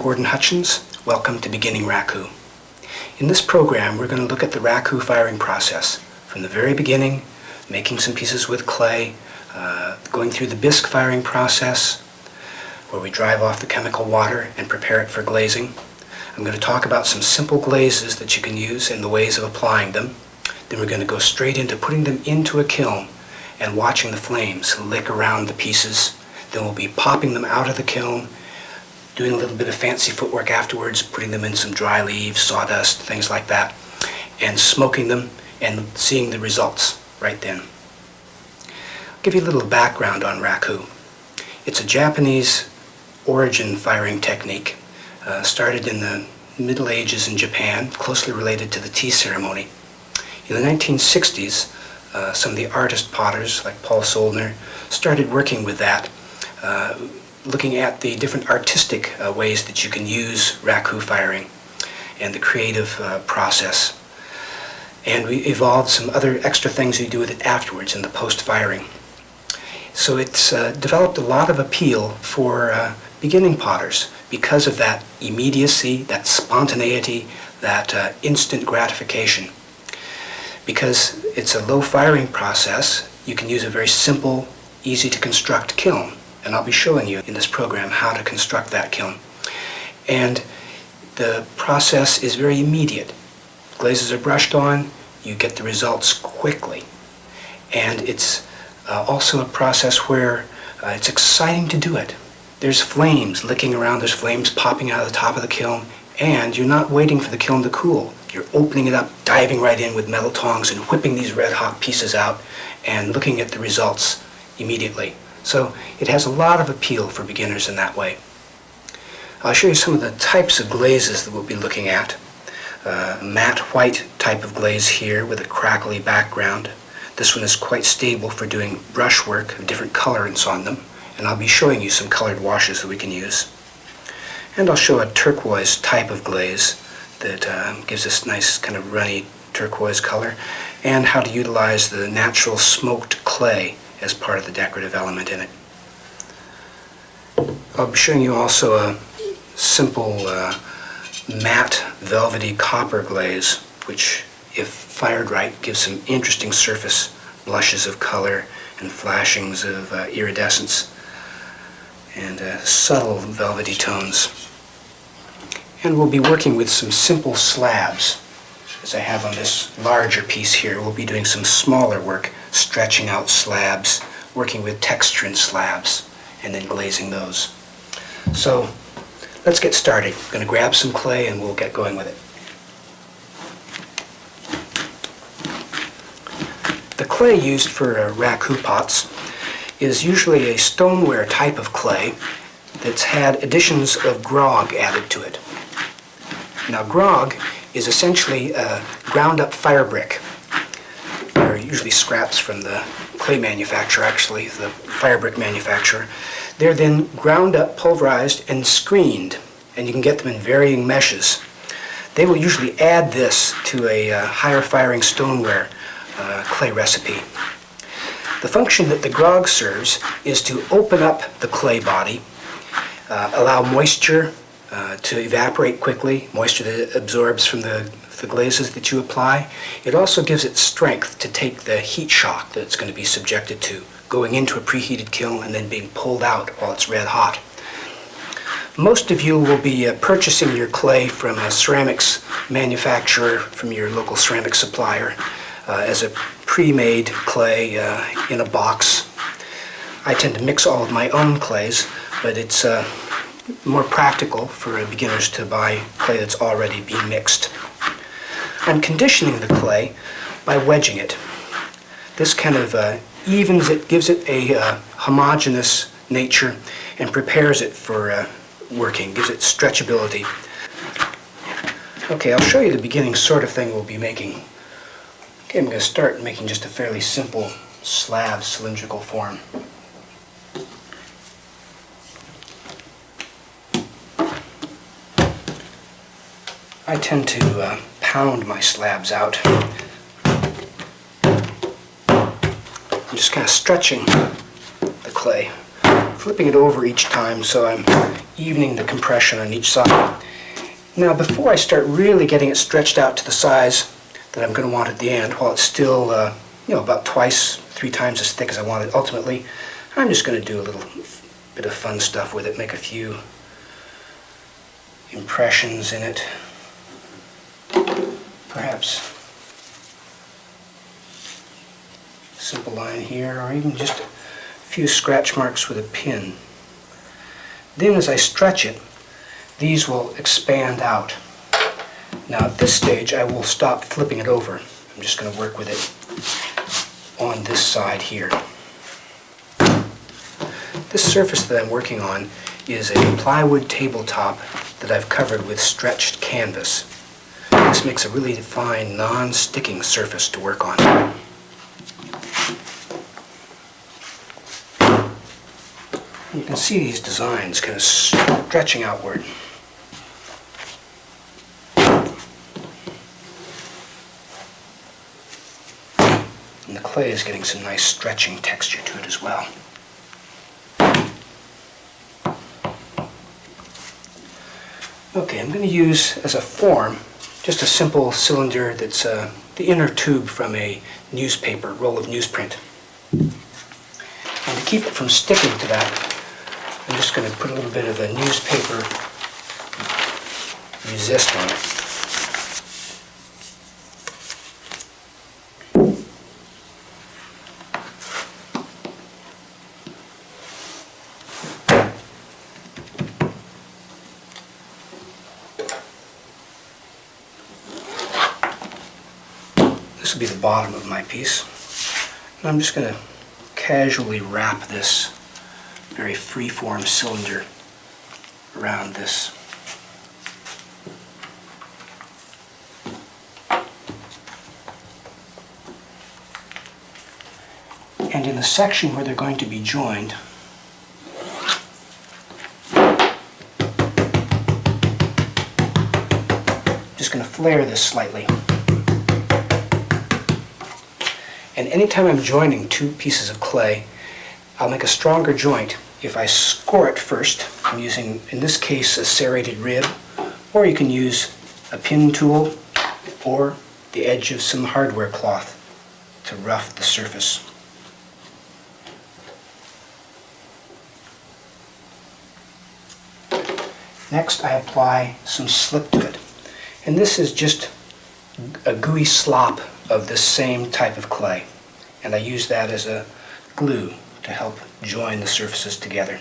Gordon Hutchins. Welcome to Beginning Raku. In this program, we're going to look at the raku firing process from the very beginning, making some pieces with clay, going through the bisque firing process, where we drive off the chemical water and prepare it for glazing. I'm going to talk about some simple glazes that you can use and the ways of applying them. Then we're going to go straight into putting them into a kiln and watching the flames lick around the pieces. Then we'll be popping them out of the kiln, doing a little bit of fancy footwork afterwards, putting them in some dry leaves, sawdust, things like that, and smoking them and seeing the results right then. I'll give you a little background on raku. It's a Japanese origin firing technique, started in the Middle Ages in Japan, closely related to the tea ceremony. In the 1960s, some of the artist potters like Paul Soldner started working with that, looking at the different artistic ways that you can use raku firing and the creative process. And we evolved some other extra things you do with it afterwards in the post-firing. So it's developed a lot of appeal for beginning potters because of that immediacy, that spontaneity, that instant gratification. Because it's a low firing process, you can use a very simple, easy to construct kiln. And I'll be showing you in this program how to construct that kiln. And the process is very immediate. Glazes are brushed on, you get the results quickly. And it's also a process where it's exciting to do it. There's flames licking around, there's flames popping out of the top of the kiln, and you're not waiting for the kiln to cool. You're opening it up, diving right in with metal tongs and whipping these red hot pieces out and looking at the results immediately. So it has a lot of appeal for beginners in that way. I'll show you some of the types of glazes that we'll be looking at. Matte white type of glaze here with a crackly background. This one is quite stable for doing brushwork of different colorants on them, and I'll be showing you some colored washes that we can use. And I'll show a turquoise type of glaze that gives this nice kind of runny turquoise color, and how to utilize the natural smoked clay as part of the decorative element in it. I'll be showing you also a simple matte velvety copper glaze, which if fired right gives some interesting surface blushes of color and flashings of iridescence and subtle velvety tones. And we'll be working with some simple slabs. As I have on this larger piece here, we'll be doing some smaller work, stretching out slabs, working with texture in slabs, and then glazing those. So let's get started. I'm going to grab some clay and we'll get going with it. The clay used for raku pots is usually a stoneware type of clay that's had additions of grog added to it. Now grog is essentially a ground up fire brick. They're usually scraps from the clay manufacturer, actually, the fire brick manufacturer. They're then ground up, pulverized, and screened, and you can get them in varying meshes. They will usually add this to a higher firing stoneware clay recipe. The function that the grog serves is to open up the clay body, allow moisture to evaporate quickly, moisture that absorbs from the glazes that you apply. It also gives it strength to take the heat shock that it's going to be subjected to, going into a preheated kiln and then being pulled out while it's red hot. Most of you will be purchasing your clay from a ceramics manufacturer, from your local ceramic supplier, as a pre-made clay in a box. I tend to mix all of my own clays, but it's more practical for beginners to buy clay that's already been mixed. I'm conditioning the clay by wedging it. This kind of evens it, gives it a homogeneous nature, and prepares it for working, gives it stretchability. Okay, I'll show you the beginning sort of thing we'll be making. Okay, I'm going to start making just a fairly simple slab cylindrical form. I tend to pound my slabs out. I'm just kind of stretching the clay, flipping it over each time so I'm evening the compression on each side. Now before I start really getting it stretched out to the size that I'm going to want at the end, while it's still about twice, 3 times as thick as I want it ultimately, I'm just going to do a little bit of fun stuff with it, make a few impressions in it. Perhaps a simple line here, or even just a few scratch marks with a pin. Then as I stretch it, these will expand out. Now at this stage I will stop flipping it over. I'm just going to work with it on this side here. This surface that I'm working on is a plywood tabletop that I've covered with stretched canvas. This makes a really fine non-sticking surface to work on. You can see these designs kind of stretching outward. And the clay is getting some nice stretching texture to it as well. Okay, I'm going to use as a form just a simple cylinder that's the inner tube from a newspaper, roll of newsprint. And to keep it from sticking to that, I'm just going to put a little bit of a newspaper resist on it. This will be the bottom of my piece. And I'm just going to casually wrap this very free-form cylinder around this. And in the section where they're going to be joined, just going to flare this slightly. And anytime I'm joining 2 pieces of clay, I'll make a stronger joint if I score it first. I'm using, in this case, a serrated rib, or you can use a pin tool or the edge of some hardware cloth to rough the surface. Next, I apply some slip to it. And this is just a gooey slop of this same type of clay. And I use that as a glue to help join the surfaces together.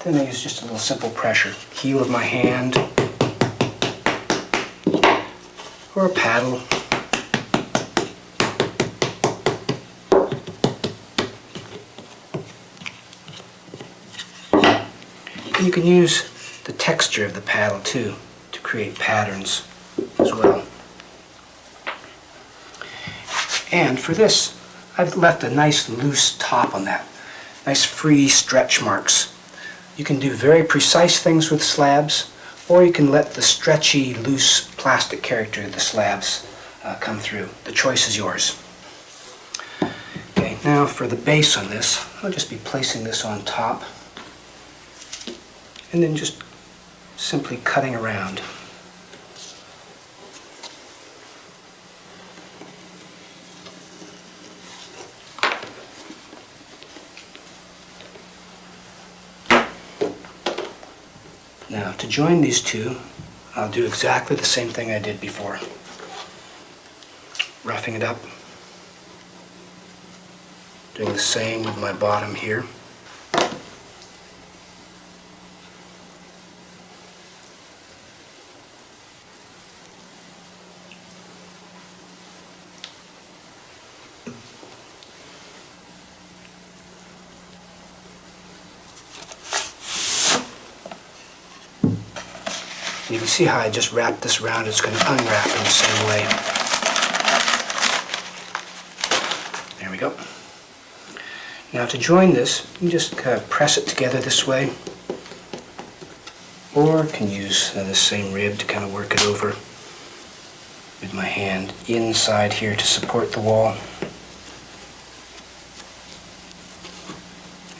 Then I use just a little simple pressure. Heel of my hand, or a paddle. And you can use the texture of the paddle too to create patterns as well. And for this, I've left a nice loose top on that. Nice free stretch marks. You can do very precise things with slabs, or you can let the stretchy, loose plastic character of the slabs come through. The choice is yours. Okay, now for the base on this, I'll just be placing this on top and then just simply cutting around. Now, to join these two, I'll do exactly the same thing I did before. Roughing it up. Doing the same with my bottom here. You can see how I just wrapped this around. It's going to unwrap in the same way. There we go. Now to join this, you just press it together this way. or can use the same rib to kind of work it over with my hand inside here to support the wall.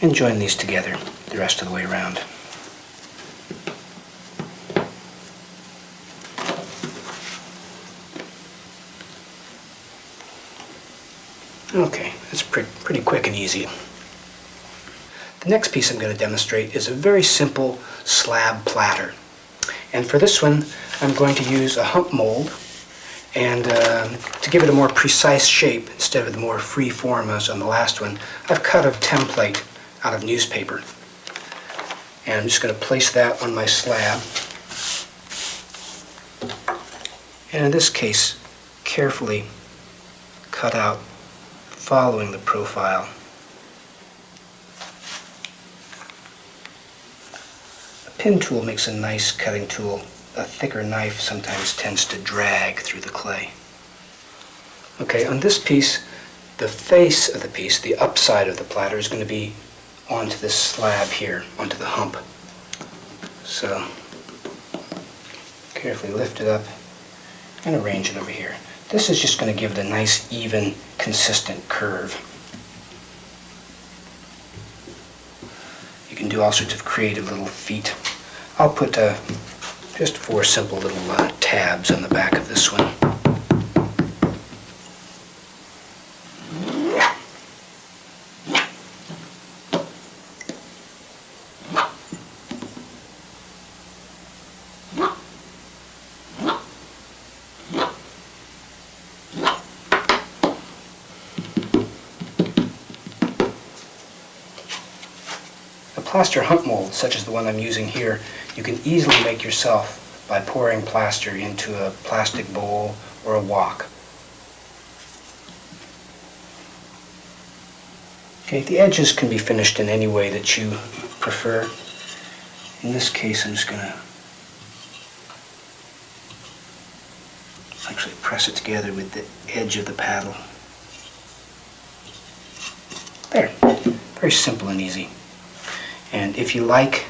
And join these together the rest of the way around. Okay, that's pretty quick and easy. The next piece I'm going to demonstrate is a very simple slab platter. And for this one, I'm going to use a hump mold, and to give it a more precise shape instead of the more free form as on the last one, I've cut a template out of newspaper. And I'm just going to place that on my slab. And in this case, carefully cut out following the profile. A pin tool makes a nice cutting tool. A thicker knife sometimes tends to drag through the clay. Okay, on this piece, the face of the piece, the upside of the platter, is going to be onto this slab here, onto the hump. So, carefully lift it up and arrange it over here. This is just going to give it a nice, even, consistent curve. You can do all sorts of creative little feet. I'll put just 4 simple little tabs on the back of this one. Plaster hump mold, such as the one I'm using here, you can easily make yourself by pouring plaster into a plastic bowl or a wok. Okay, the edges can be finished in any way that you prefer. In this case, I'm just going to actually press it together with the edge of the paddle. There, very simple and easy. And if you like,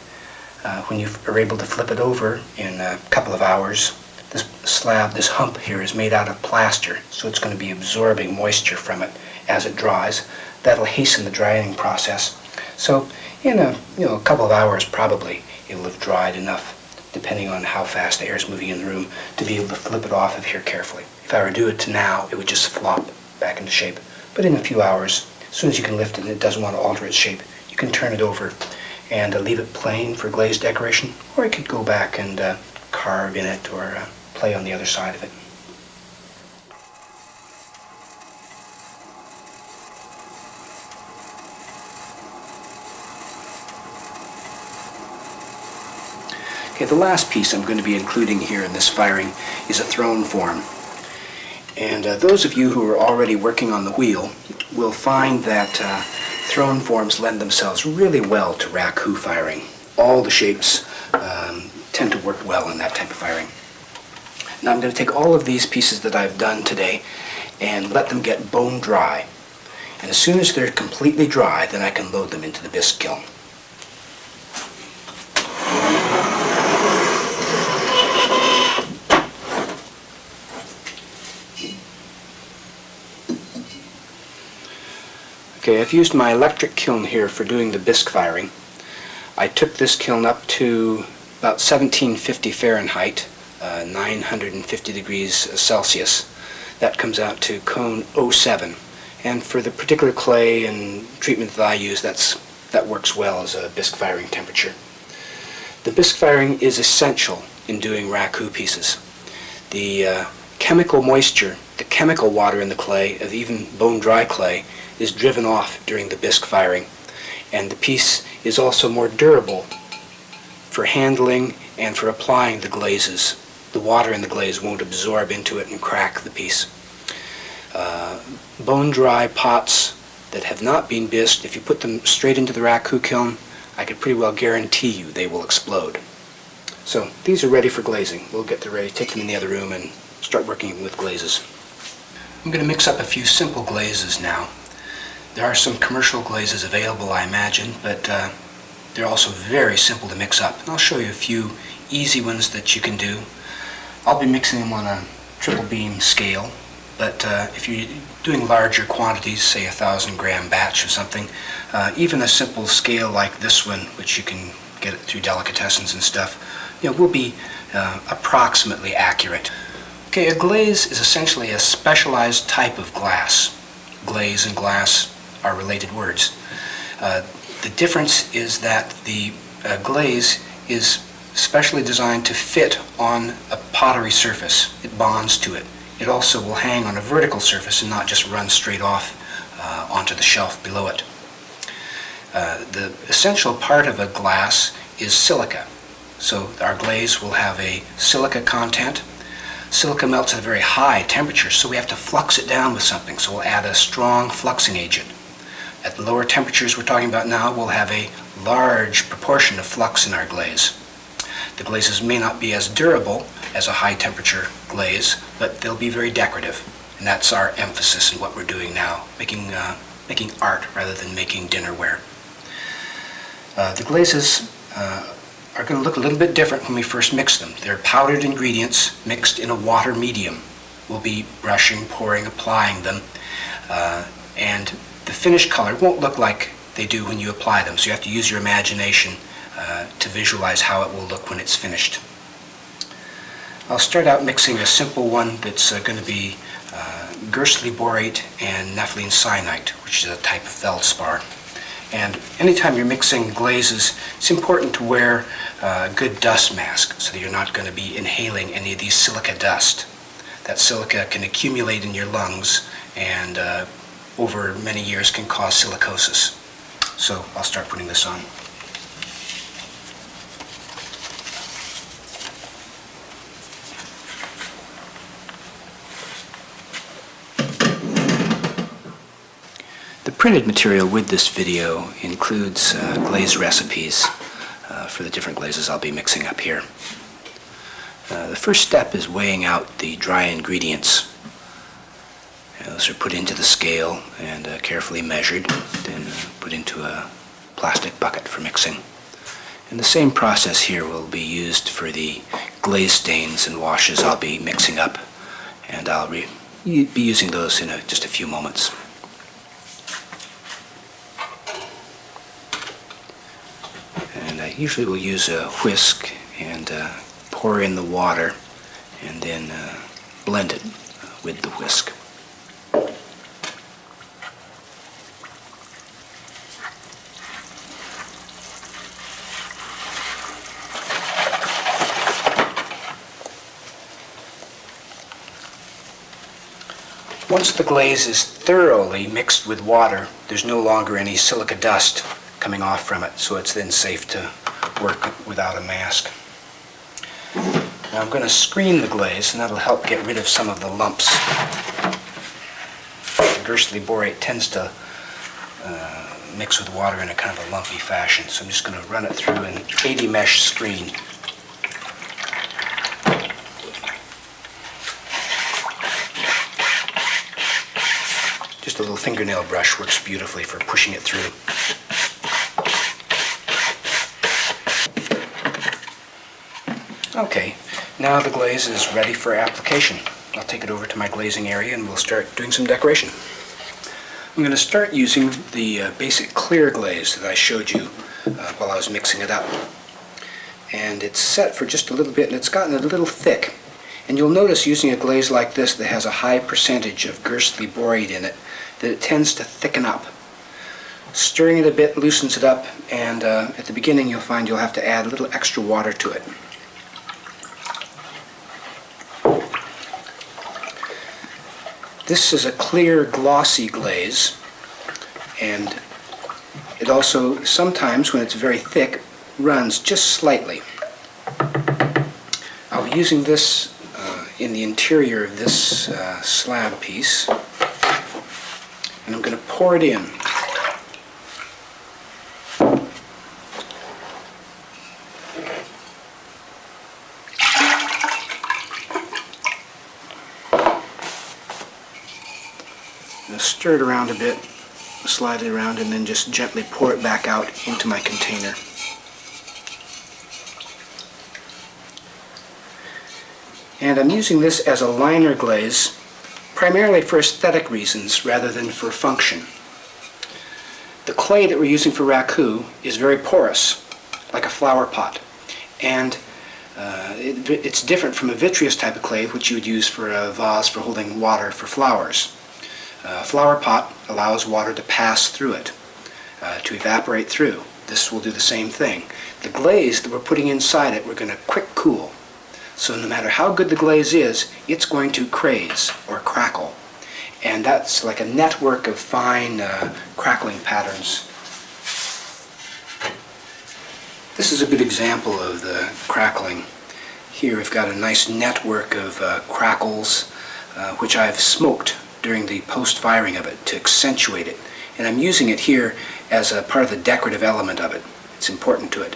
when you are able to flip it over in a couple of hours, this slab, this hump here, is made out of plaster, so it's going to be absorbing moisture from it as it dries. That'll hasten the drying process. So in a couple of hours probably it will have dried enough, depending on how fast the air is moving in the room, to be able to flip it off of here carefully. If I were to do it now, it would just flop back into shape. But in a few hours, as soon as you can lift it and it doesn't want to alter its shape, you can turn it over and leave it plain for glazed decoration, or you could go back and carve in it or play on the other side of it. Okay, the last piece I'm going to be including here in this firing is a throne form. And those of you who are already working on the wheel will find that throne forms lend themselves really well to raku firing. All the shapes tend to work well in that type of firing. Now I'm going to take all of these pieces that I've done today and let them get bone dry. And as soon as they're completely dry, then I can load them into the bisque kiln. Okay, I've used my electric kiln here for doing the bisque firing. I took this kiln up to about 1750 Fahrenheit, 950 degrees Celsius. That comes out to cone 07. And for the particular clay and treatment that I use, that works well as a bisque firing temperature. The bisque firing is essential in doing raku pieces. The chemical moisture, the chemical water in the clay, of even bone-dry clay, is driven off during the bisque firing, and the piece is also more durable for handling and for applying the glazes. The water in the glaze won't absorb into it and crack the piece. Bone-dry pots that have not been bisqued, if you put them straight into the raku kiln, I could pretty well guarantee you they will explode. So these are ready for glazing. We'll get ready, take them in the other room and start working with glazes. I'm going to mix up a few simple glazes now. There are some commercial glazes available, I imagine, but they're also very simple to mix up. And I'll show you a few easy ones that you can do. I'll be mixing them on a triple beam scale, but if you're doing larger quantities, say 1,000-gram batch or something, even a simple scale like this one, which you can get it through delicatessens and stuff, will be approximately accurate. Okay, a glaze is essentially a specialized type of glass. Glaze and glass are related words. The difference is that the glaze is specially designed to fit on a pottery surface. It bonds to it. It also will hang on a vertical surface and not just run straight off onto the shelf below it. The essential part of a glass is silica. So our glaze will have a silica content. Silica melts at a very high temperature, so we have to flux it down with something. So we'll add a strong fluxing agent. At the lower temperatures we're talking about now, we'll have a large proportion of flux in our glaze. The glazes may not be as durable as a high temperature glaze, but they'll be very decorative. And that's our emphasis in what we're doing now, making art rather than making dinnerware. The glazes are going to look a little bit different when we first mix them. They're powdered ingredients mixed in a water medium. We'll be brushing, pouring, applying them, and the finished color won't look like they do when you apply them, so you have to use your imagination to visualize how it will look when it's finished. I'll start out mixing a simple one that's going to be Gerstli borate and nepheline cyanite, which is a type of feldspar. And anytime you're mixing glazes, it's important to wear a good dust mask so that you're not going to be inhaling any of these silica dust. That silica can accumulate in your lungs and over many years can cause silicosis. So I'll start putting this on. The printed material with this video includes glaze recipes for the different glazes I'll be mixing up here. The first step is weighing out the dry ingredients. Those are put into the scale and carefully measured, then put into a plastic bucket for mixing. And the same process here will be used for the glaze stains and washes I'll be mixing up, and I'll be using those in just a few moments. And I usually will use a whisk and pour in the water and then blend it with the whisk. Once the glaze is thoroughly mixed with water, there's no longer any silica dust coming off from it, so it's then safe to work without a mask. Now I'm going to screen the glaze, and that'll help get rid of some of the lumps. Gerstli borate tends to mix with water in a kind of a lumpy fashion, so I'm just going to run it through an 80 mesh screen. Just a little fingernail brush works beautifully for pushing it through. Okay, now the glaze is ready for application. I'll take it over to my glazing area and we'll start doing some decoration. I'm going to start using the basic clear glaze that I showed you while I was mixing it up. And it's set for just a little bit and it's gotten a little thick. And you'll notice using a glaze like this that has a high percentage of Gerstli borate in it, that it tends to thicken up. Stirring it a bit loosens it up, and at the beginning you'll find you'll have to add a little extra water to it. This is a clear, glossy glaze, and it also sometimes, when it's very thick, runs just slightly. I'll be using this in the interior of this slab piece, and I'm going to pour it in. Stir it around a bit, slide it around, and then just gently pour it back out into my container. And I'm using this as a liner glaze primarily for aesthetic reasons rather than for function. The clay that we're using for raku is very porous, like a flower pot. And it's different from a vitreous type of clay, which you would use for a vase for holding water for flowers. A flower pot allows water to pass through it, to evaporate through. This will do the same thing. The glaze that we're putting inside it, we're going to quick cool. So no matter how good the glaze is, it's going to craze or crackle. And that's like a network of fine crackling patterns. This is a good example of the crackling. Here we've got a nice network of crackles, which I've smoked during the post-firing of it to accentuate it. And I'm using it here as a part of the decorative element of it. It's important to it.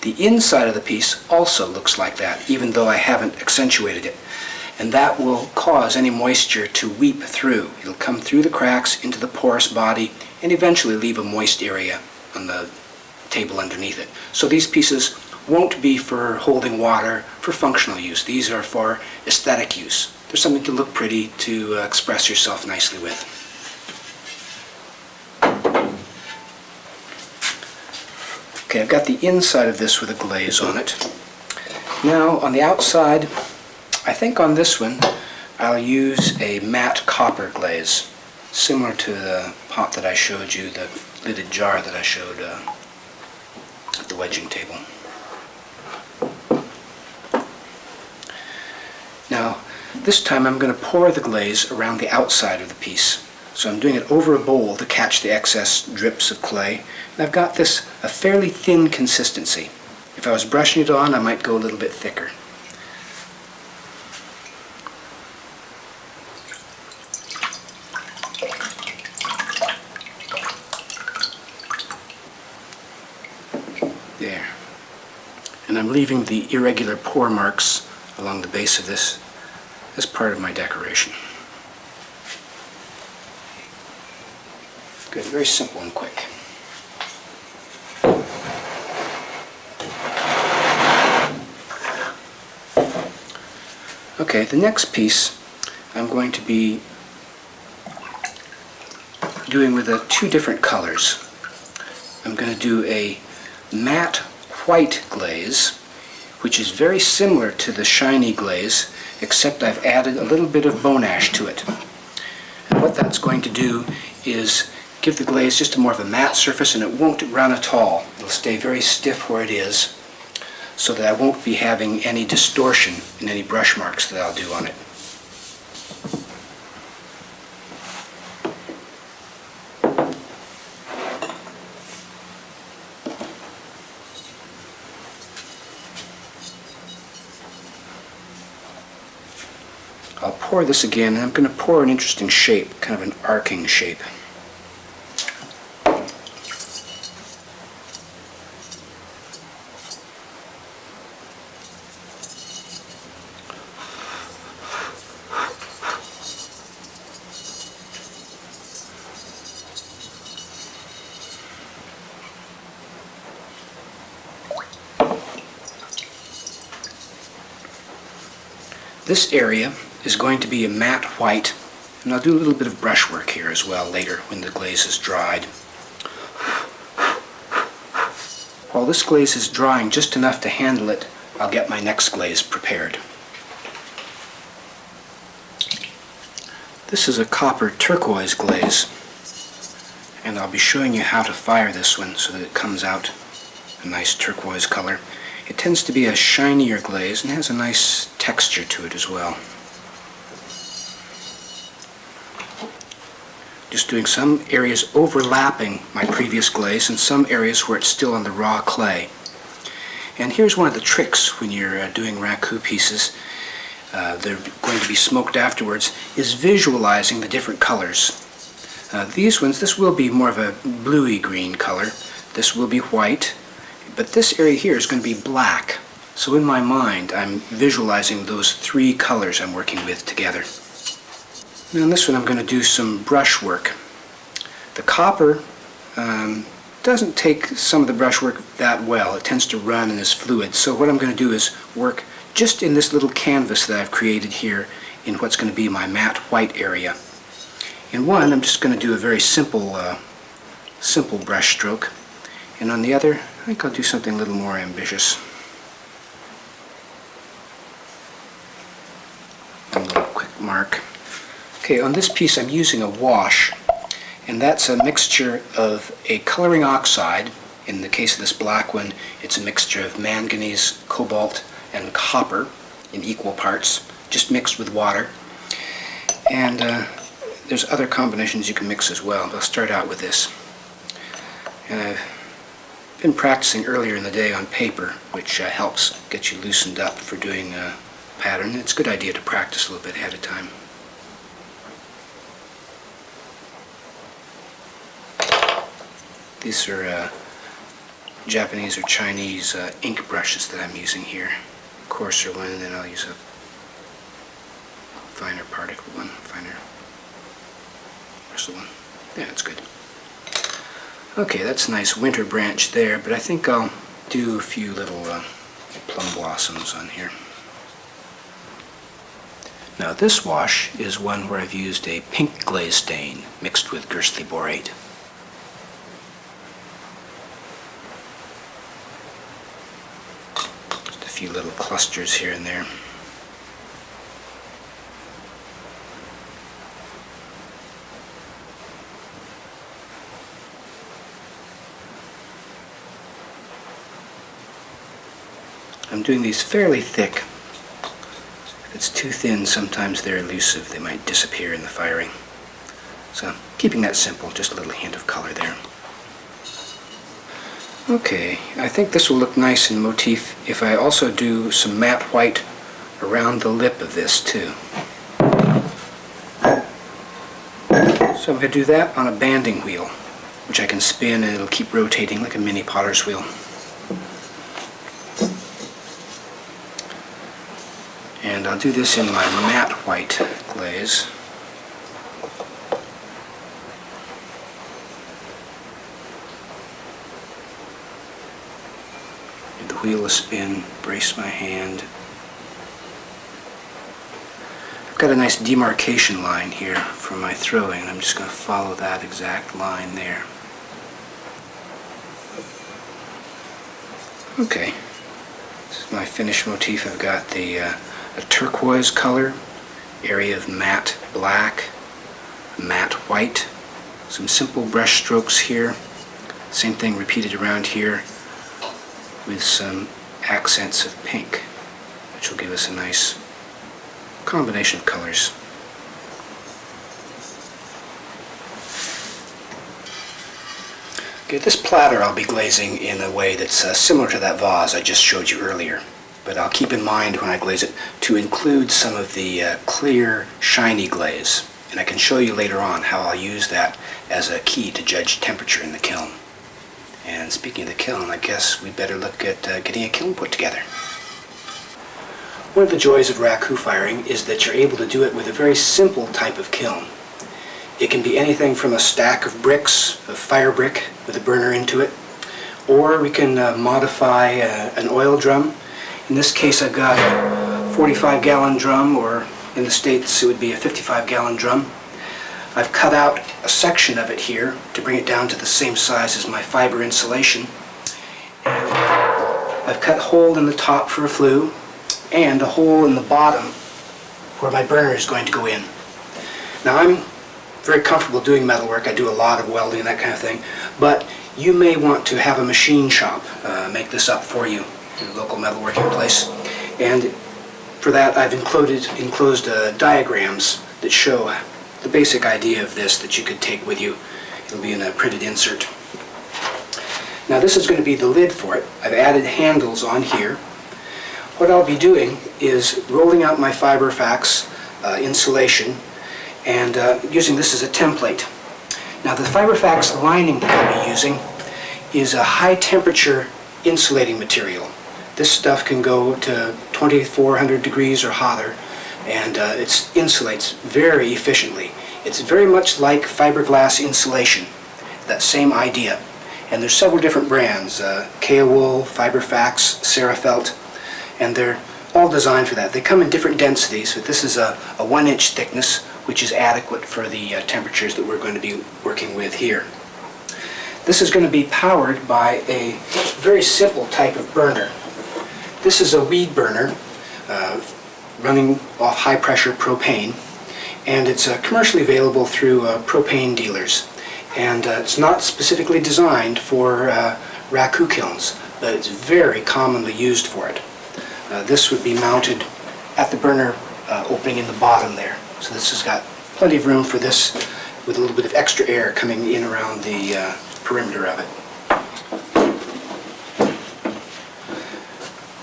The inside of the piece also looks like that, even though I haven't accentuated it. And that will cause any moisture to weep through. It'll come through the cracks into the porous body and eventually leave a moist area on the table underneath it. So these pieces won't be for holding water for functional use. These are for aesthetic use. There's something to look pretty, to express yourself nicely with. Okay, I've got the inside of this with a glaze on it. Now on the outside, I think on this one I'll use a matte copper glaze, similar to the pot that I showed you, the lidded jar that I showed at the wedging table. Now, this time I'm going to pour the glaze around the outside of the piece. So I'm doing it over a bowl to catch the excess drips of clay. And I've got this a fairly thin consistency. If I was brushing it on, I might go a little bit thicker. There. And I'm leaving the irregular pour marks along the base of this as part of my decoration. Good, very simple and quick. Okay, the next piece I'm going to be doing with two different colors. I'm going to do a matte white glaze, which is very similar to the shiny glaze, except I've added a little bit of bone ash to it. And what that's going to do is give the glaze just more of a matte surface, and it won't run at all. It'll stay very stiff where it is, so that I won't be having any distortion in any brush marks that I'll do on it. I'll pour this again, and I'm going to pour an interesting shape, kind of an arcing shape. This area is going to be a matte white, and I'll do a little bit of brushwork here as well later when the glaze is dried. While this glaze is drying just enough to handle it, I'll get my next glaze prepared. This is a copper turquoise glaze, and I'll be showing you how to fire this one so that it comes out a nice turquoise color. It tends to be a shinier glaze and has a nice texture to it as well. Just doing some areas overlapping my previous glaze and some areas where it's still on the raw clay. And here's one of the tricks when you're doing raku pieces, they're going to be smoked afterwards, is visualizing the different colors. These ones, this will be more of a bluey green color, this will be white, but this area here is going to be black. So in my mind, I'm visualizing those three colors I'm working with together. Now in this one I'm going to do some brush work. The copper doesn't take some of the brush work that well. It tends to run and is fluid. So what I'm going to do is work just in this little canvas that I've created here in what's going to be my matte white area. In one, I'm just going to do a very simple brush stroke, and on the other, I think I'll do something a little more ambitious. A little quick mark. Okay, on this piece I'm using a wash, and that's a mixture of a coloring oxide. In the case of this black one, it's a mixture of manganese, cobalt, and copper in equal parts, just mixed with water. And there's other combinations you can mix as well, but I'll start out with this. And I've been practicing earlier in the day on paper, which helps get you loosened up for doing a pattern. It's a good idea to practice a little bit ahead of time. These are Japanese or Chinese ink brushes that I'm using here. Coarser one, and then I'll use a finer particle one, finer bristle one. Yeah, that's good. Okay, that's a nice winter branch there, but I think I'll do a few little plum blossoms on here. Now this wash is one where I've used a pink glaze stain mixed with Gerstli borate. Just a few little clusters here and there. I'm doing these fairly thick. If it's too thin, sometimes they're elusive. They might disappear in the firing. So keeping that simple, just a little hint of color there. Okay, I think this will look nice in motif if I also do some matte white around the lip of this too. So I'm going to do that on a banding wheel, which I can spin and it'll keep rotating like a mini potter's wheel. And I'll do this in my matte white glaze. Give the wheel a spin, brace my hand. I've got a nice demarcation line here for my throwing, and I'm just going to follow that exact line there. Okay, this is my finished motif. I've got a turquoise color, area of matte black, matte white, some simple brush strokes here, same thing repeated around here with some accents of pink, which will give us a nice combination of colors. Okay, this platter I'll be glazing in a way that's similar to that vase I just showed you earlier. But I'll keep in mind when I glaze it to include some of the clear, shiny glaze. And I can show you later on how I'll use that as a key to judge temperature in the kiln. And speaking of the kiln, I guess we'd better look at getting a kiln put together. One of the joys of raku firing is that you're able to do it with a very simple type of kiln. It can be anything from a stack of bricks, a fire brick with a burner into it, or we can modify an oil drum. In this case, I've got a 45-gallon drum, or in the States it would be a 55-gallon drum. I've cut out a section of it here to bring it down to the same size as my fiber insulation. And I've cut a hole in the top for a flue, and a hole in the bottom where my burner is going to go in. Now I'm very comfortable doing metalwork. I do a lot of welding and that kind of thing, but you may want to have a machine shop make this up for you. A local metalworking place, and for that I've enclosed diagrams that show the basic idea of this that you could take with you. It'll be in a printed insert. Now this is going to be the lid for it. I've added handles on here. What I'll be doing is rolling out my Fiberfax insulation and using this as a template. Now the Fiberfax lining that I'll be using is a high temperature insulating material. This stuff can go to 2400 degrees or hotter, and it insulates very efficiently. It's very much like fiberglass insulation, that same idea. And there's several different brands, Kaowool, Fiberfax, Cerafelt, and they're all designed for that. They come in different densities, but this is a 1-inch thickness, which is adequate for the temperatures that we're going to be working with here. This is going to be powered by a very simple type of burner. This is a weed burner running off high-pressure propane, and it's commercially available through propane dealers. And it's not specifically designed for raku kilns, but it's very commonly used for it. This would be mounted at the burner opening in the bottom there. So this has got plenty of room for this, with a little bit of extra air coming in around the perimeter of it.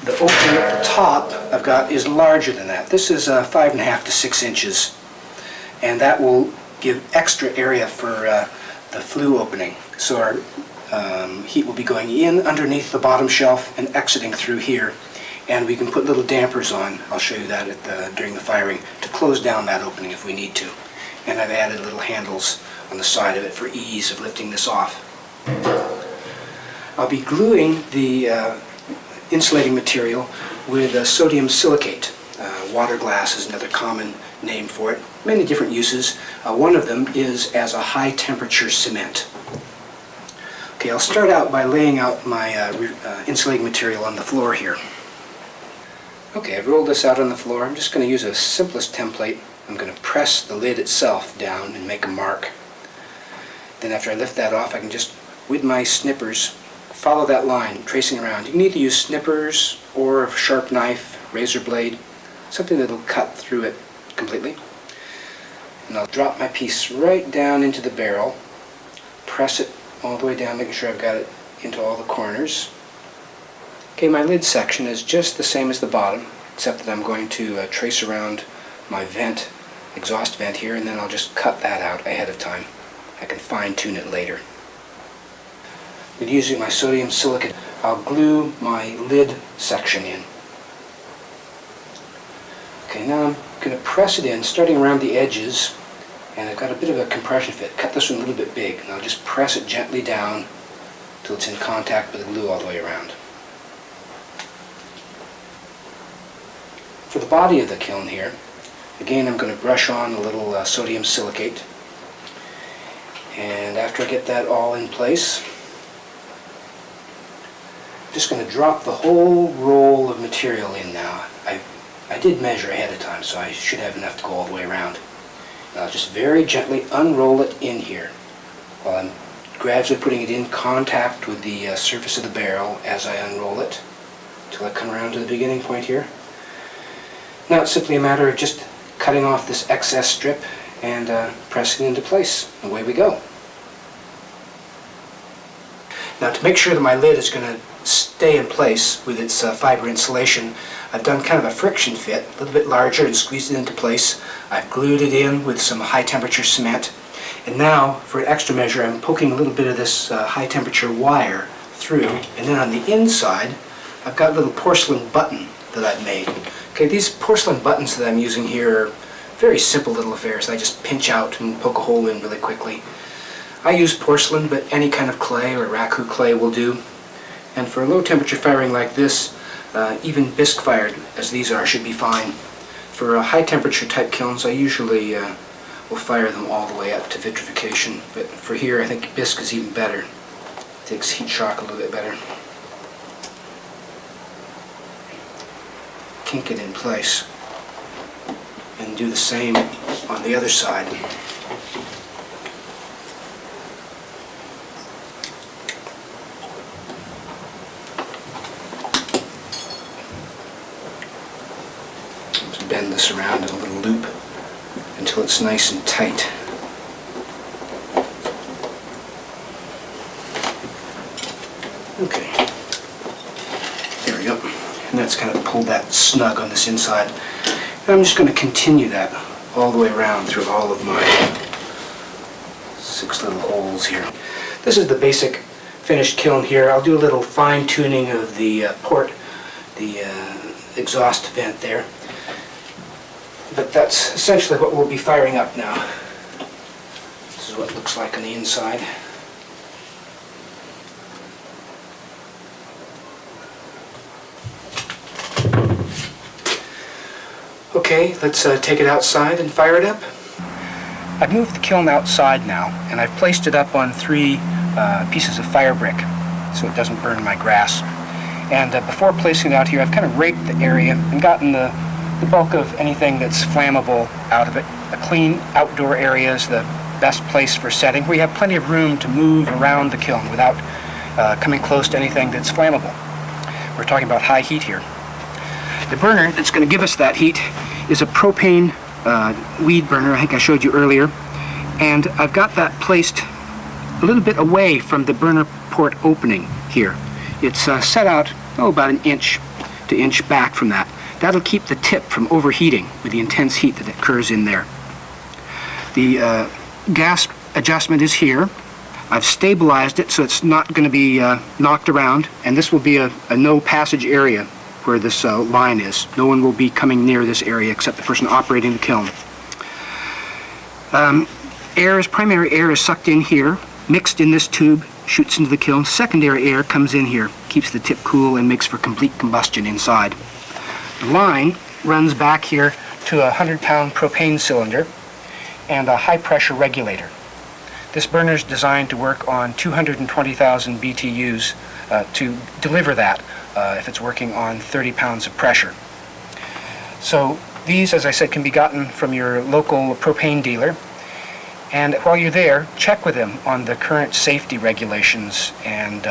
The opening at the top I've got is larger than that. This is 5.5 to 6 inches, and that will give extra area for the flue opening. So our heat will be going in underneath the bottom shelf and exiting through here. And we can put little dampers on, I'll show you that during the firing, to close down that opening if we need to. And I've added little handles on the side of it for ease of lifting this off. I'll be gluing the insulating material with sodium silicate. Water glass is another common name for it. Many different uses. One of them is as a high temperature cement. Okay, I'll start out by laying out my insulating material on the floor here. Okay, I've rolled this out on the floor. I'm just going to use a simplest template. I'm going to press the lid itself down and make a mark. Then after I lift that off, I can just, with my snippers, follow that line, tracing around. You can either use snippers or a sharp knife, razor blade, something that'll cut through it completely. And I'll drop my piece right down into the barrel, press it all the way down, making sure I've got it into all the corners. Okay, my lid section is just the same as the bottom, except that I'm going to trace around my vent, exhaust vent here, and then I'll just cut that out ahead of time. I can fine-tune it later. With using my sodium silicate, I'll glue my lid section in. Okay, now I'm going to press it in, starting around the edges, and I've got a bit of a compression fit. Cut this one a little bit big, and I'll just press it gently down until it's in contact with the glue all the way around. For the body of the kiln here, again I'm going to brush on a little sodium silicate. And after I get that all in place, I'm just going to drop the whole roll of material in now. I did measure ahead of time, so I should have enough to go all the way around. And I'll just very gently unroll it in here while I'm gradually putting it in contact with the surface of the barrel as I unroll it until I come around to the beginning point here. Now it's simply a matter of just cutting off this excess strip and pressing it into place. Away we go. Now to make sure that my lid is going to stay in place with its fiber insulation, I've done kind of a friction fit, a little bit larger, and squeezed it into place. I've glued it in with some high temperature cement. And now, for an extra measure, I'm poking a little bit of this high temperature wire through. And then on the inside, I've got a little porcelain button that I've made. Okay, these porcelain buttons that I'm using here are very simple little affairs. I just pinch out and poke a hole in really quickly. I use porcelain, but any kind of clay or raku clay will do. And for a low temperature firing like this, even bisque fired as these are should be fine. For high temperature type kilns, I usually will fire them all the way up to vitrification. But for here, I think bisque is even better. It takes heat shock a little bit better. Kink it in place and do the same on the other side. Just bend this around in a little loop until it's nice and tight. Okay, there we go. And that's kind of pulled that snug on this inside. And I'm just going to continue that all the way around through all of my 6 little holes here. This is the basic finished kiln here. I'll do a little fine tuning of the port, the exhaust vent there. But that's essentially what we'll be firing up now. This is what it looks like on the inside. Okay, let's take it outside and fire it up. I've moved the kiln outside now, and I've placed it up on 3 pieces of fire brick so it doesn't burn my grass. And before placing it out here, I've kind of raked the area and gotten the bulk of anything that's flammable out of it. A clean outdoor area is the best place for setting, where you have plenty of room to move around the kiln without coming close to anything that's flammable. We're talking about high heat here. The burner that's going to give us that heat is a propane weed burner, I think I showed you earlier, and I've got that placed a little bit away from the burner port opening here. It's set out about 1 inch to inch back from that. That'll keep the tip from overheating with the intense heat that occurs in there. The gas adjustment is here. I've stabilized it so it's not going to be knocked around, and this will be a no passage area where this line is. No one will be coming near this area except the person operating the kiln. Primary air is sucked in here, mixed in this tube, shoots into the kiln. Secondary air comes in here, keeps the tip cool and makes for complete combustion inside. The line runs back here to a 100-pound propane cylinder and a high-pressure regulator. This burner is designed to work on 220,000 BTUs to deliver that if it's working on 30 pounds of pressure. So these, as I said, can be gotten from your local propane dealer. And while you're there, check with them on the current safety regulations and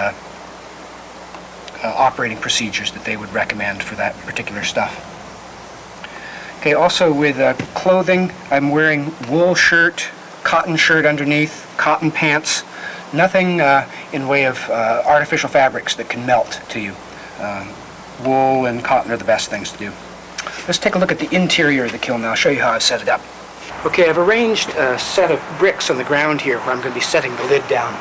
operating procedures that they would recommend for that particular stuff. Okay, also with clothing, I'm wearing wool shirt, cotton shirt underneath, cotton pants, nothing in way of artificial fabrics that can melt to you. Wool and cotton are the best things to do. Let's take a look at the interior of the kiln now. I'll show you how I've set it up. Okay, I've arranged a set of bricks on the ground here where I'm going to be setting the lid down.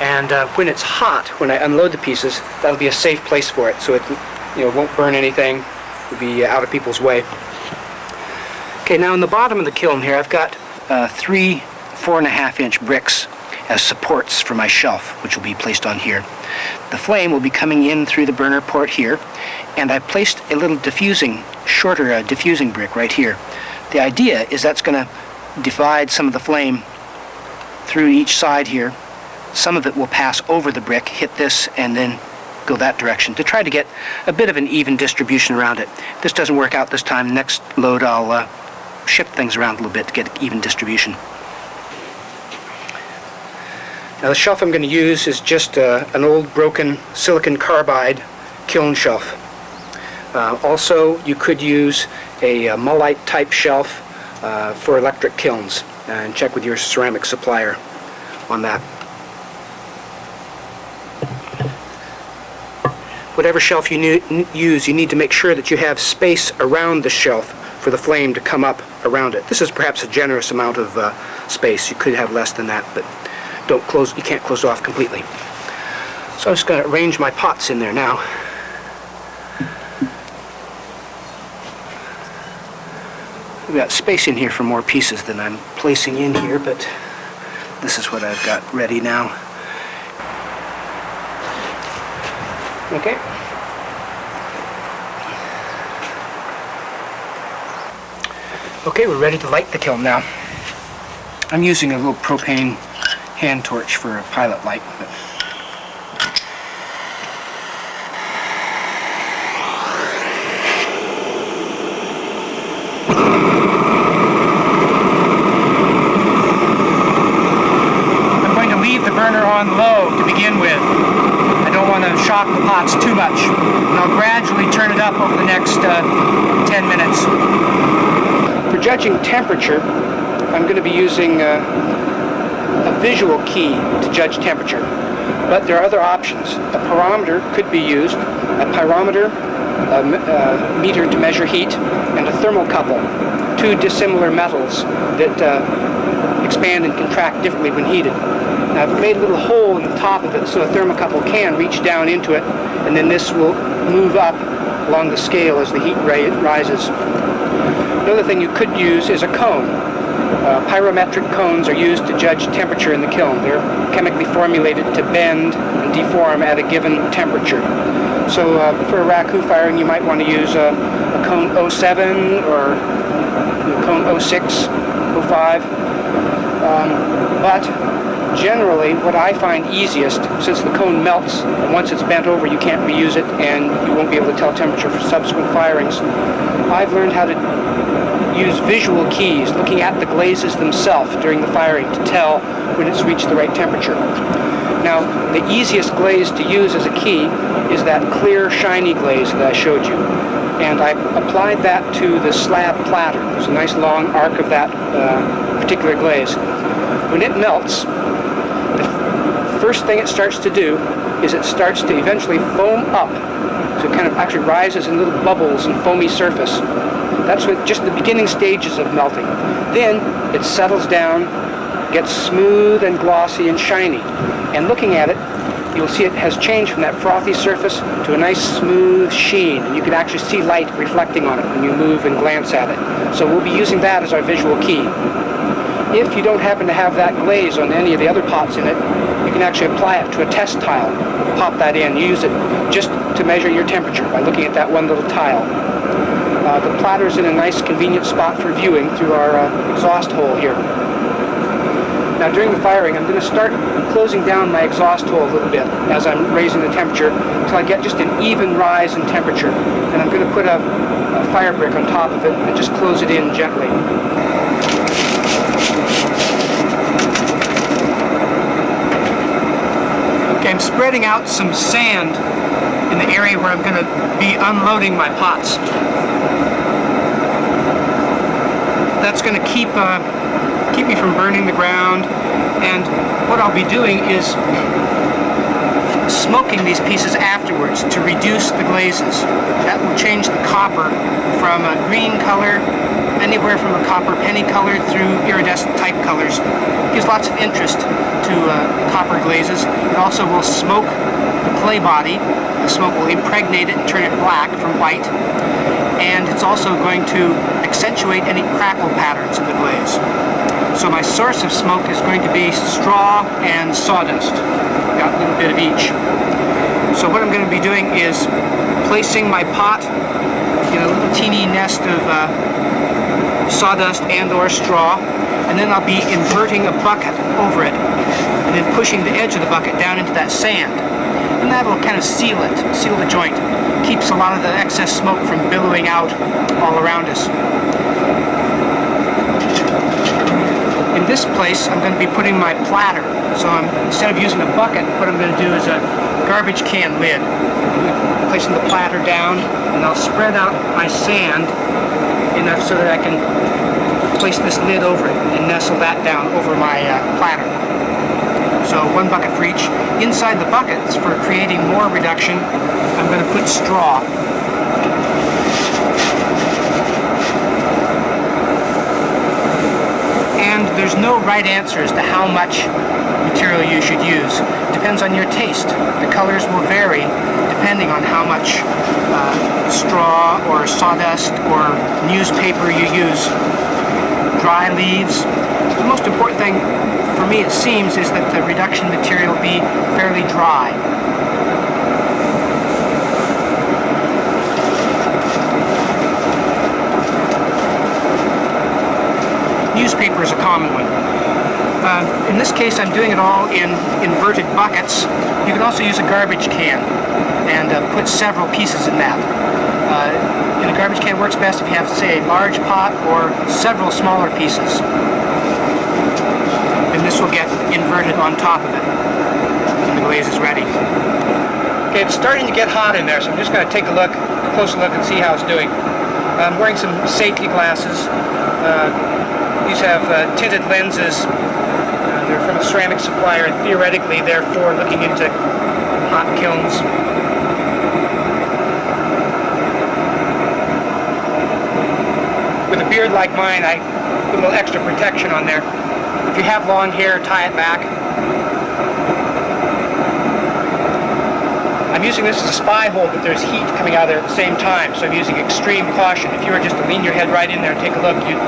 And when it's hot, when I unload the pieces, that'll be a safe place for it, so it won't burn anything, it'll be out of people's way. Okay, now in the bottom of the kiln here, I've got 3 4.5-inch bricks as supports for my shelf, which will be placed on here. The flame will be coming in through the burner port here, and I placed a little shorter diffusing brick right here. The idea is that's going to divide some of the flame through each side here. Some of it will pass over the brick, hit this, and then go that direction to try to get a bit of an even distribution around it. If this doesn't work out this time, next load I'll shift things around a little bit to get even distribution. Now the shelf I'm going to use is just an old broken silicon carbide kiln shelf. Also, you could use a mullite type shelf for electric kilns, and check with your ceramic supplier on that. Whatever shelf you use, you need to make sure that you have space around the shelf for the flame to come up around it. This is perhaps a generous amount of space. You could have less than that, but you can't close it off completely. So I'm just going to arrange my pots in there now. We've got space in here for more pieces than I'm placing in here, but this is what I've got ready now. Okay. Okay, we're ready to light the kiln now. I'm using a little propane hand torch for a pilot light. But I'm going to leave the burner on low to begin with. I don't want to shock the pots too much. And I'll gradually turn it up over the next 10 minutes. For judging temperature, I'm going to be using a visual key to judge temperature. But there are other options. A pyrometer could be used. A pyrometer, a meter to measure heat, and a thermocouple. 2 dissimilar metals that expand and contract differently when heated. Now I've made a little hole in the top of it so a thermocouple can reach down into it, and then this will move up along the scale as the heat rises. Another thing you could use is a cone. Pyrometric cones are used to judge temperature in the kiln. They're chemically formulated to bend and deform at a given temperature. So for a raku firing, you might want to use a cone 07 or cone 06, 05. But generally, what I find easiest, since the cone melts, and once it's bent over, you can't reuse it, and you won't be able to tell temperature for subsequent firings, I've learned how to use visual keys, looking at the glazes themselves during the firing to tell when it's reached the right temperature. Now, the easiest glaze to use as a key is that clear, shiny glaze that I showed you. And I applied that to the slab platter. There's a nice long arc of that particular glaze. When it melts, the first thing it starts to do is it starts to eventually foam up. So it kind of actually rises in little bubbles and foamy surface. That's what, just the beginning stages of melting. Then it settles down, gets smooth and glossy and shiny. And looking at it, you'll see it has changed from that frothy surface to a nice smooth sheen. And you can actually see light reflecting on it when you move and glance at it. So we'll be using that as our visual key. If you don't happen to have that glaze on any of the other pots in it, you can actually apply it to a test tile. Pop that in. Use it just to measure your temperature by looking at that one little tile. The platter's in a nice convenient spot for viewing through our exhaust hole here. Now during the firing, I'm going to start closing down my exhaust hole a little bit as I'm raising the temperature until I get just an even rise in temperature. And I'm going to put a fire brick on top of it and just close it in gently. Okay, I'm spreading out some sand in the area where I'm going to be unloading my pots. That's going to keep me from burning the ground, and what I'll be doing is smoking these pieces afterwards to reduce the glazes. That will change the copper from a green color, anywhere from a copper penny color through iridescent type colors. It gives lots of interest to copper glazes. It also will smoke the clay body. The smoke will impregnate it and turn it black from white. And it's also going to accentuate any crackle patterns in the glaze. So my source of smoke is going to be straw and sawdust. Got a little bit of each. So what I'm going to be doing is placing my pot in a little teeny nest of sawdust and or straw, and then I'll be inverting a bucket over it, and then pushing the edge of the bucket down into that sand. And that'll kind of seal the joint. Keeps a lot of the excess smoke from billowing out all around us. In this place, I'm going to be putting my platter. So instead of using a bucket, what I'm going to do is a garbage can lid. I'm placing the platter down, and I'll spread out my sand enough so that I can place this lid over it and nestle that down over my platter. So one bucket for each. Inside the buckets, for creating more reduction, I'm going to put straw. And there's no right answer as to how much material you should use. It depends on your taste. The colors will vary depending on how much straw or sawdust or newspaper you use. Dry leaves. The most important thing for me, it seems, is that the reduction material be fairly dry. Newspaper is a common one. In this case, I'm doing it all in inverted buckets. You can also use a garbage can and put several pieces in that. In a garbage can works best if you have, say, a large pot or several smaller pieces. And this will get inverted on top of it when the glaze is ready. Okay, it's starting to get hot in there, so I'm just going to take a closer look and see how it's doing. I'm wearing some safety glasses. These have tinted lenses. They're from a ceramic supplier, and theoretically, therefore, looking into hot kilns. With a beard like mine, I put a little extra protection on there. If you have long hair, tie it back. I'm using this as a spy hole, but there's heat coming out of there at the same time, so I'm using extreme caution. If you were just to lean your head right in there and take a look, you'd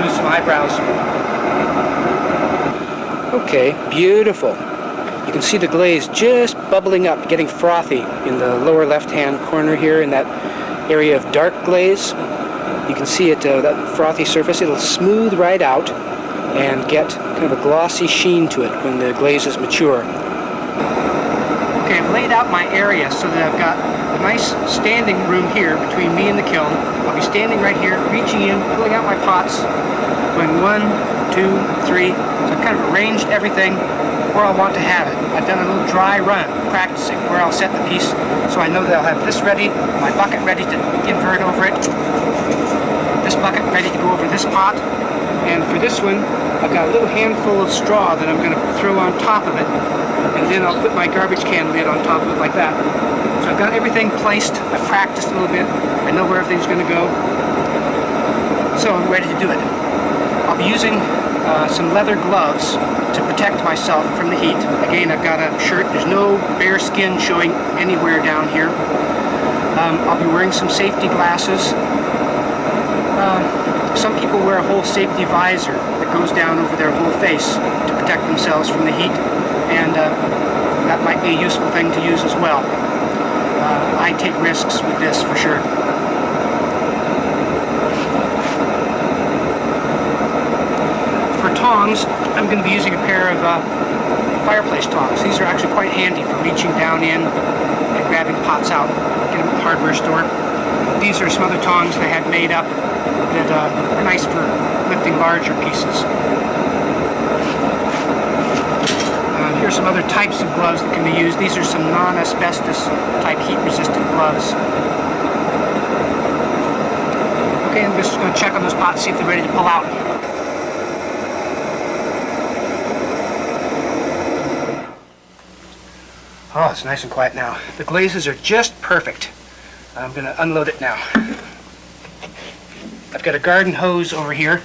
lose some eyebrows. Okay, beautiful. You can see the glaze just bubbling up, getting frothy in the lower left-hand corner here in that area of dark glaze. You can see it, that frothy surface. It'll smooth right out and get kind of a glossy sheen to it when the glaze is mature. Okay, I've laid out my area so that I've got a nice standing room here between me and the kiln. I'll be standing right here, reaching in, pulling out my pots, going 1, 2, 3. So I've kind of arranged everything where I want to have it. I've done a little dry run practicing where I'll set the piece so I know that I'll have this ready, my bucket ready to invert over it, this bucket ready to go over this pot, and for this one I've got a little handful of straw that I'm going to throw on top of it, and then I'll put my garbage can lid on top of it like that. So I've got everything placed, I've practiced a little bit, I know where everything's going to go, so I'm ready to do it. I'll be using some leather gloves to protect myself from the heat. Again, I've got a shirt, there's no bare skin showing anywhere down here. I'll be wearing some safety glasses. Some people wear a whole safety visor that goes down over their whole face to protect themselves from the heat, and that might be a useful thing to use as well. I take risks with this for sure. For tongs, I'm going to be using a pair of fireplace tongs. These are actually quite handy for reaching down in and grabbing pots out. Get them at the hardware store. These are some other tongs they had made up that are nice for lifting larger pieces. Here's some other types of gloves that can be used. These are some non-asbestos type heat-resistant gloves. Okay, I'm just going to check on those pots, see if they're ready to pull out. Oh, it's nice and quiet now. The glazes are just perfect. I'm going to unload it now. I've got a garden hose over here,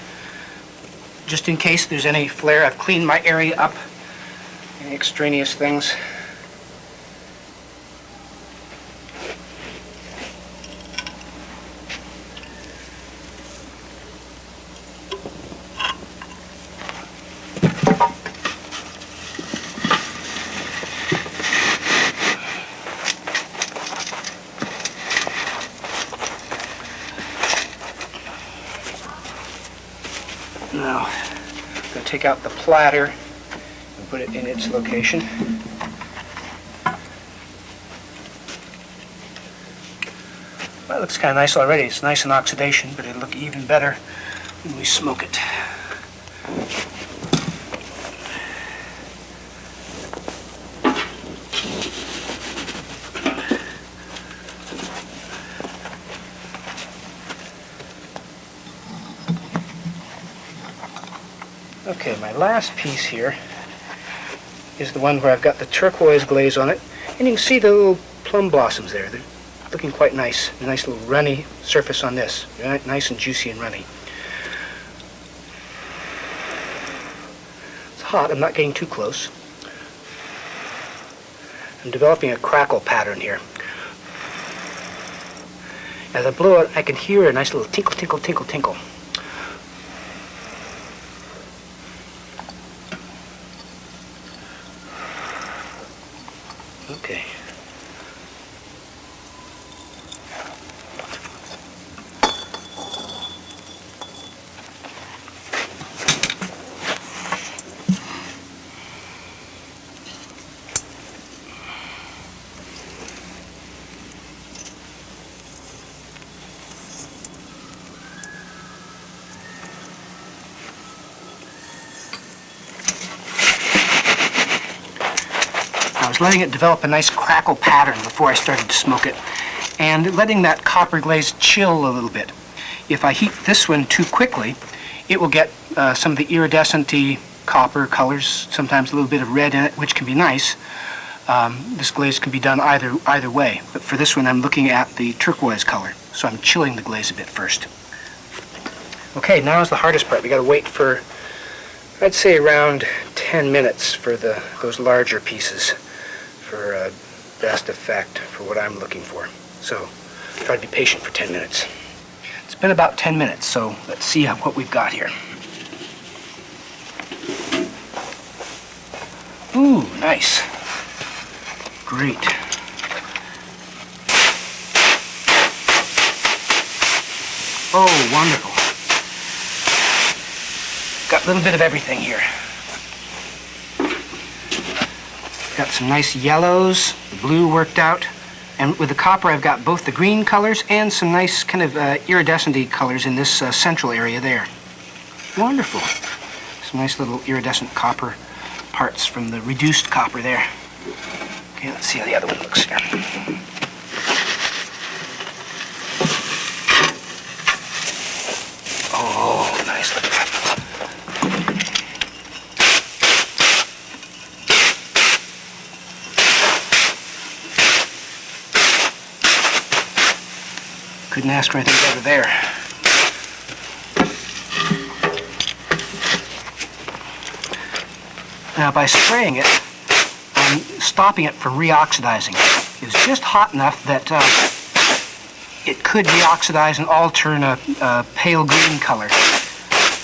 just in case there's any flare. I've cleaned my area up, any extraneous things. Now, I'm going to take out the platter and put it in its location. Well, it looks kind of nice already. It's nice in oxidation, but it'll look even better when we smoke it. Okay, my last piece here is the one where I've got the turquoise glaze on it, and you can see the little plum blossoms there. They're looking quite nice. A nice little runny surface on this. Nice and juicy and runny. It's hot. I'm not getting too close. I'm developing a crackle pattern here. As I blow it, I can hear a nice little tinkle, tinkle, tinkle, tinkle. Okay. I was letting it develop a nice crackle pattern before I started to smoke it, and letting that copper glaze chill a little bit. If I heat this one too quickly, it will get some of the iridescent-y copper colors, sometimes a little bit of red in it, which can be nice. This glaze can be done either way, but for this one I'm looking at the turquoise color, so I'm chilling the glaze a bit first. Okay, now is the hardest part. We got to wait for, I'd say, around 10 minutes for those larger pieces for best effect for what I'm looking for. So try to be patient for 10 minutes. It's been about 10 minutes, so let's see what we've got here. Ooh, nice. Great. Oh, wonderful. Got a little bit of everything here. Got some nice yellows, the blue worked out, and with the copper I've got both the green colors and some nice kind of iridescent-y colors in this central area there. Wonderful. Some nice little iridescent copper parts from the reduced copper there. Okay, let's see how the other one looks here. Oh, nice. Look at that. Couldn't ask for anything better there. Now, by spraying it, I'm stopping it from reoxidizing. It's just hot enough that it could reoxidize and all turn a pale green color.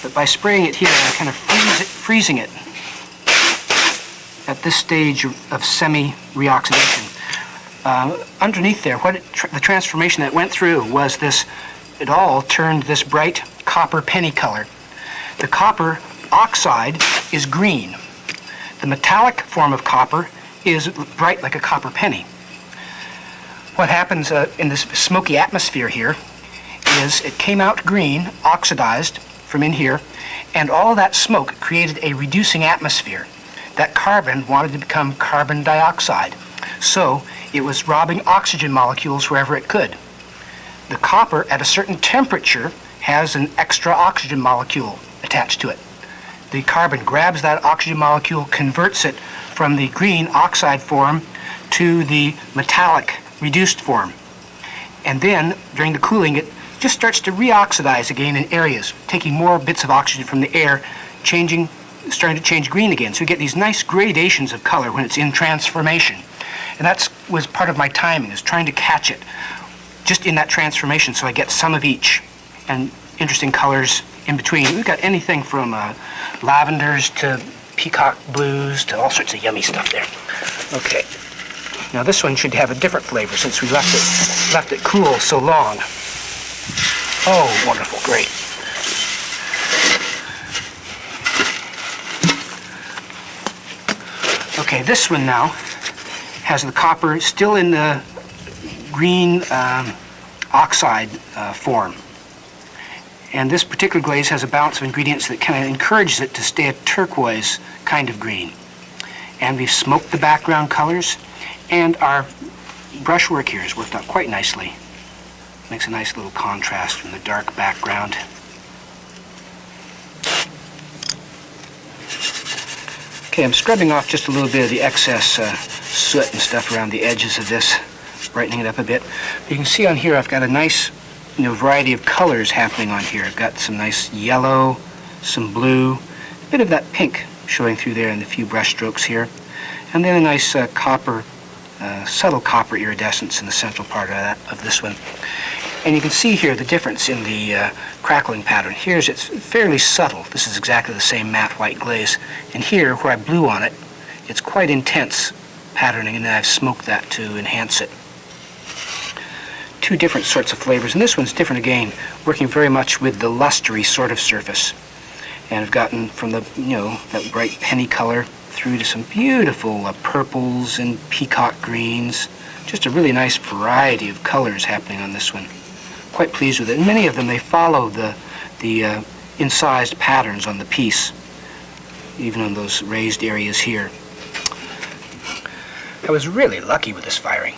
But by spraying it here, I'm kind of freezing it at this stage of semi-reoxidation. Underneath there, the transformation that went through was this, it all turned this bright copper penny color. The copper oxide is green. The metallic form of copper is bright like a copper penny. What happens in this smoky atmosphere here is it came out green, oxidized from in here, and all that smoke created a reducing atmosphere. That carbon wanted to become carbon dioxide. So it was robbing oxygen molecules wherever it could. The copper at a certain temperature has an extra oxygen molecule attached to it. The carbon grabs that oxygen molecule, converts it from the green oxide form to the metallic reduced form. And then, during the cooling, it just starts to reoxidize again in areas, taking more bits of oxygen from the air, starting to change green again. So you get these nice gradations of color when it's in transformation. And that was part of my timing, is trying to catch it just in that transformation so I get some of each. And interesting colors in between. We've got anything from lavenders to peacock blues to all sorts of yummy stuff there. Okay. Now this one should have a different flavor since we left it cool so long. Oh, wonderful, great. Okay, this one now has the copper still in the green oxide form. And this particular glaze has a balance of ingredients that kind of encourages it to stay a turquoise kind of green. And we've smoked the background colors, and our brushwork here has worked out quite nicely. Makes a nice little contrast from the dark background. Okay, I'm scrubbing off just a little bit of the excess soot and stuff around the edges of this, brightening it up a bit. But you can see on here I've got a nice variety of colors happening on here. I've got some nice yellow, some blue, a bit of that pink showing through there in the few brush strokes here, and then a nice copper, subtle copper iridescence in the central part of this one. And you can see here the difference in the crackling pattern. Here's it's fairly subtle. This is exactly the same matte white glaze. And here, where I blew on it, it's quite intense patterning, and then I've smoked that to enhance it. Two different sorts of flavors, and this one's different again, working very much with the lustery sort of surface. And I've gotten from the, that bright penny color through to some beautiful purples and peacock greens. Just a really nice variety of colors happening on this one. Quite pleased with it. And many of them, they follow the incised patterns on the piece, even on those raised areas here. I was really lucky with this firing.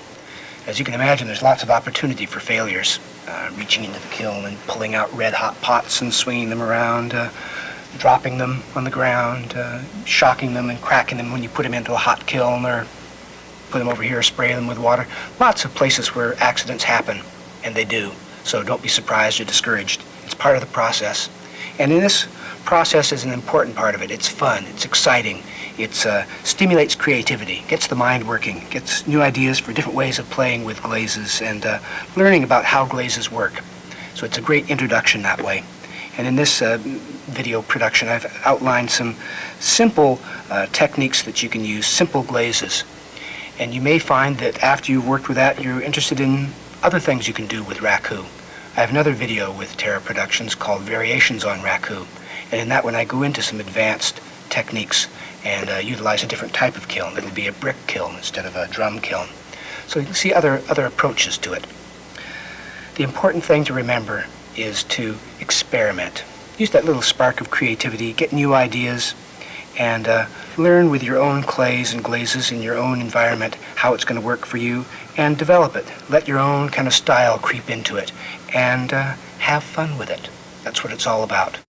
As you can imagine, there's lots of opportunity for failures. Reaching into the kiln and pulling out red-hot pots and swinging them around, dropping them on the ground, shocking them and cracking them when you put them into a hot kiln, or put them over here, spray them with water. Lots of places where accidents happen, and they do. So don't be surprised or discouraged. It's part of the process. And in this process is an important part of it. It's fun, it's exciting, it stimulates creativity, gets the mind working, gets new ideas for different ways of playing with glazes and learning about how glazes work. So it's a great introduction that way. And in this video production, I've outlined some simple techniques that you can use, simple glazes. And you may find that after you've worked with that, you're interested in other things you can do with raku. I have another video with Terra Productions called Variations on Raku. And in that one, I go into some advanced techniques and utilize a different type of kiln. It'll be a brick kiln instead of a drum kiln. So you can see other approaches to it. The important thing to remember is to experiment. Use that little spark of creativity, get new ideas, and learn with your own clays and glazes in your own environment how it's going to work for you, and develop it. Let your own kind of style creep into it, and have fun with it. That's what it's all about.